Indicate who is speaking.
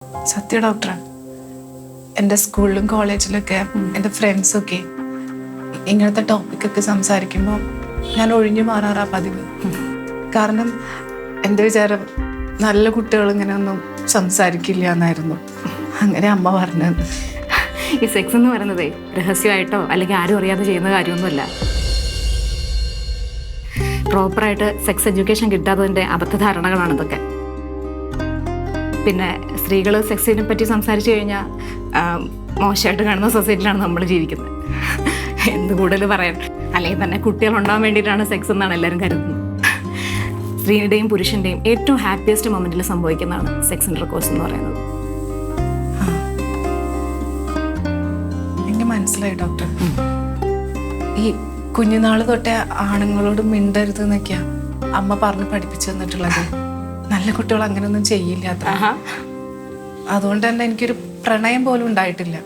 Speaker 1: സത്യ doctor, എൻ്റെ സ്കൂളിലും കോളേജിലൊക്കെ എൻ്റെ ഫ്രണ്ട്സൊക്കെ ഇങ്ങനത്തെ ടോപ്പിക്കൊക്കെ സംസാരിക്കുമ്പോൾ ഞാൻ ഒഴിഞ്ഞു മാറാറാ പതിവ്. കാരണം എൻ്റെ വിചാരം നല്ല കുട്ടികൾ ഇങ്ങനെയൊന്നും സംസാരിക്കില്ല എന്നായിരുന്നു. അങ്ങനെ അമ്മ പറഞ്ഞത്.
Speaker 2: ഈ സെക്സ് എന്ന് പറയുന്നതേ രഹസ്യമായിട്ടോ അല്ലെങ്കിൽ ആരും അറിയാതെ ചെയ്യുന്ന കാര്യമൊന്നുമല്ല. പ്രോപ്പറായിട്ട് സെക്സ് എഡ്യൂക്കേഷൻ കിട്ടാത്തതിൻ്റെ അബദ്ധധാരണകളാണ് ഇതൊക്കെ. പിന്നെ സ്ത്രീകൾ സെക്സിനെ പറ്റി സംസാരിച്ചു കഴിഞ്ഞാൽ മോശമായിട്ട് കാണുന്ന സൊസൈറ്റിയിലാണ് നമ്മൾ ജീവിക്കുന്നത്. എന്ത് കൂടുതൽ പറയാൻ, അല്ലെങ്കിൽ തന്നെ കുട്ടികളുണ്ടാകാൻ വേണ്ടിയിട്ടാണ് സെക്സ് എന്നാണ് എല്ലാവരും കരുതുന്നത്. സ്ത്രീയുടെയും പുരുഷൻ്റെയും ഏറ്റവും ഹാപ്പിയസ്റ്റ് മൊമെൻറ്റിൽ സംഭവിക്കുന്നതാണ് സെക്സ് ഇൻ്റർകോഴ്സ് എന്ന് പറയുന്നത്.
Speaker 1: എനിക്ക് മനസ്സിലായി ഡോക്ടർ. ഈ കുഞ്ഞുനാൾ തൊട്ടേ ആണുങ്ങളോട് മിണ്ടരുത് എന്നൊക്കെയാ അമ്മ പറഞ്ഞ് പഠിപ്പിച്ചു തന്നിട്ടുള്ളത്. നല്ല കുട്ടികൾ അങ്ങനെയൊന്നും ചെയ്യില്ല. അതുകൊണ്ട് തന്നെ എനിക്കൊരു പ്രണയം പോലും ഉണ്ടായിട്ടില്ല.